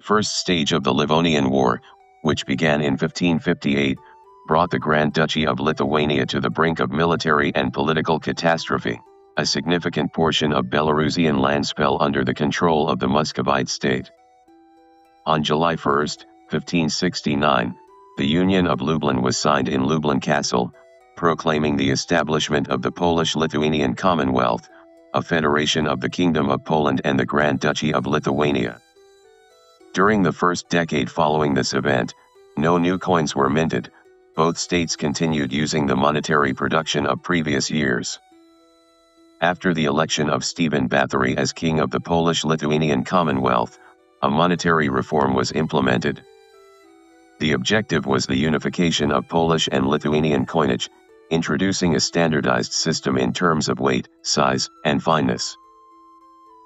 First stage of the Livonian War, which began in 1558, brought the Grand Duchy of Lithuania to the brink of military and political catastrophe. A significant portion of Belarusian lands fell under the control of the Muscovite state. On July 1, 1569, the Union of Lublin was signed in Lublin Castle, proclaiming the establishment of the Polish-Lithuanian Commonwealth, a federation of the Kingdom of Poland and the Grand Duchy of Lithuania. During the first decade following this event, no new coins were minted. Both states continued using the monetary production of previous years. After the election of Stephen Bathory as king of the Polish-Lithuanian Commonwealth, a monetary reform was implemented. The objective was the unification of Polish and Lithuanian coinage, introducing a standardized system in terms of weight, size, and fineness.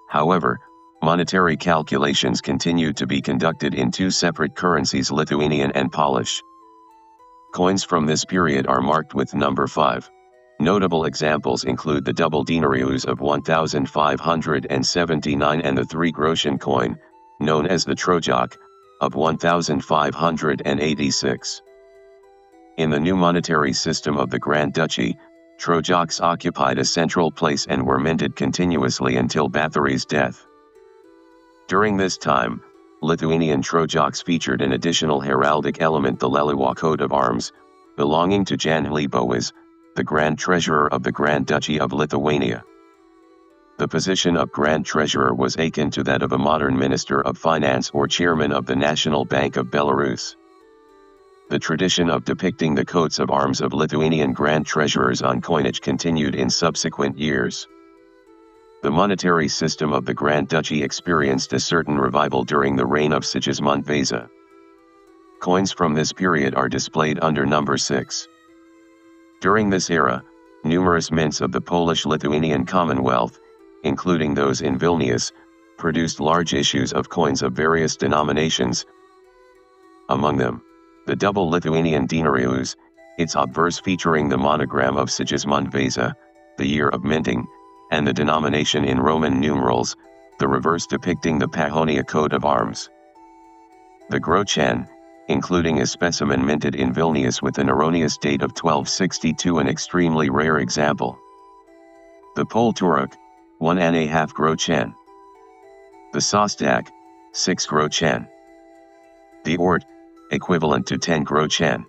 However, monetary calculations continued to be conducted in two separate currencies, Lithuanian and Polish. Coins from this period are marked with number 5. Notable examples include the double denarius of 1579 and the 3 groschen coin, known as the trojak, of 1586. In the new monetary system of the Grand Duchy, trojaks occupied a central place and were minted continuously until Bathory's death. During this time, Lithuanian trojaks featured an additional heraldic element, the Leliwa coat of arms, belonging to Jan Hlibois, the Grand Treasurer of the Grand Duchy of Lithuania. The position of Grand Treasurer was akin to that of a modern Minister of Finance or Chairman of the National Bank of Belarus. The tradition of depicting the coats of arms of Lithuanian Grand Treasurers on coinage continued in subsequent years. The monetary system of the Grand Duchy experienced a certain revival during the reign of Sigismund Vasa. Coins from this period are displayed under number 6. During this era, numerous mints of the Polish-Lithuanian Commonwealth, including those in Vilnius, produced large issues of coins of various denominations. Among them, the double Lithuanian denarius, its obverse featuring the monogram of Sigismund Vasa, the year of minting, and the denomination in Roman numerals, the reverse depicting the Pahonia coat of arms. The groschen, including a specimen minted in Vilnius with an erroneous date of 1262, an extremely rare example. The Polturok, 1.5 groschen. The Sostak, 6 groschen. The Ort, equivalent to 10 groschen.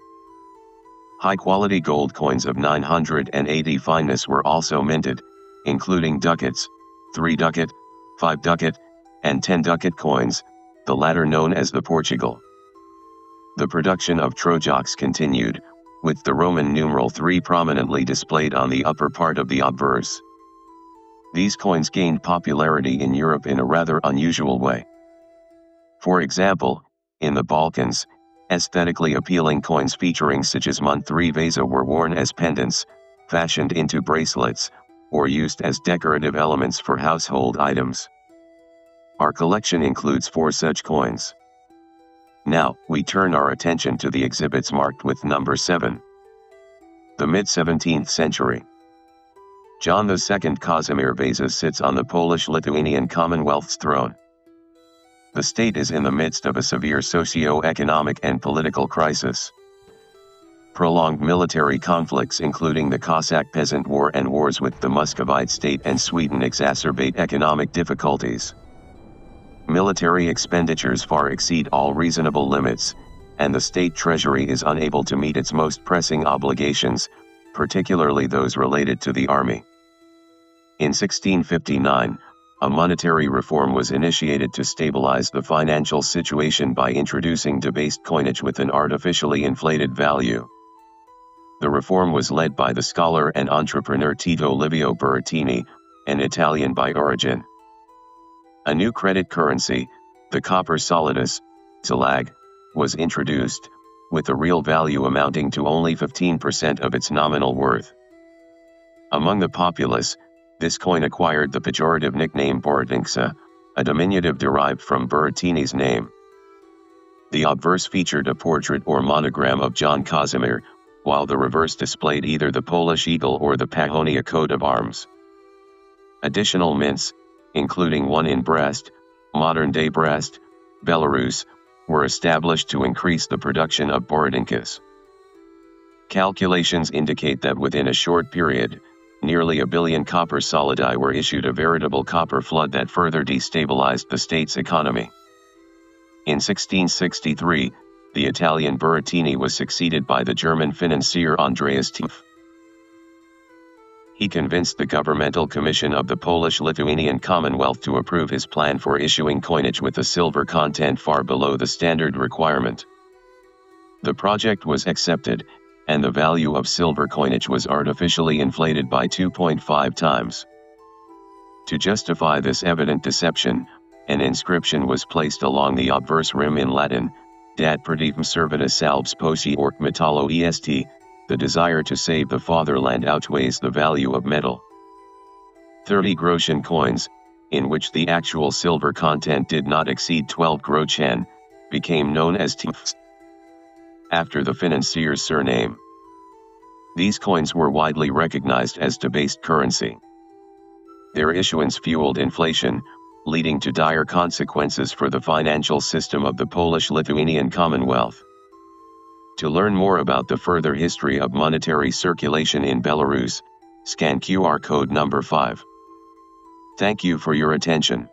High-quality gold coins of 980 fineness were also minted, including ducats, 3 ducat, 5 ducat, and 10 ducat coins, the latter known as the Portugal. The production of trojaks continued, with the Roman numeral 3 prominently displayed on the upper part of the obverse. These coins gained popularity in Europe in a rather unusual way. For example, in the Balkans, aesthetically appealing coins featuring Sigismund III Vasa were worn as pendants, fashioned into bracelets, or used as decorative elements for household items. Our collection includes 4 such coins. Now, we turn our attention to the exhibits marked with number 7. The mid-17th century. John II Casimir Vasa sits on the Polish-Lithuanian Commonwealth's throne. The state is in the midst of a severe socio-economic and political crisis. Prolonged military conflicts, including the Cossack Peasant War and wars with the Muscovite state and Sweden, exacerbate economic difficulties. Military expenditures far exceed all reasonable limits, and the state treasury is unable to meet its most pressing obligations, particularly those related to the army. In 1659, a monetary reform was initiated to stabilize the financial situation by introducing debased coinage with an artificially inflated value. The reform was led by the scholar and entrepreneur Tito Livio Berrettini, an Italian by origin. A new credit currency, the copper solidus, TALAG, was introduced, with a real value amounting to only 15% of its nominal worth. Among the populace, this coin acquired the pejorative nickname Borodinka, a diminutive derived from Berrettini's name. The obverse featured a portrait or monogram of John Casimir, while the reverse displayed either the Polish eagle or the Pahonia coat of arms. Additional mints, including one in Brest, modern-day Brest, Belarus, were established to increase the production of borodinkas. Calculations indicate that within a short period, nearly 1 billion copper solidi were issued, a veritable copper flood that further destabilized the state's economy. In 1663, the Italian Burattini was succeeded by the German financier Andreas Tief. He convinced the governmental commission of the Polish-Lithuanian Commonwealth to approve his plan for issuing coinage with a silver content far below the standard requirement. The project was accepted, and the value of silver coinage was artificially inflated by 2.5 times. To justify this evident deception, an inscription was placed along the obverse rim in Latin, Dat prativum servatus salves posi orc metallo est, the desire to save the fatherland outweighs the value of metal. 30 groschen coins, in which the actual silver content did not exceed 12 groschen, became known as Tief, after the financier's surname. These coins were widely recognized as debased currency. Their issuance fueled inflation, leading to dire consequences for the financial system of the Polish-Lithuanian Commonwealth. To learn more about the further history of monetary circulation in Belarus, scan QR code number 5. Thank you for your attention.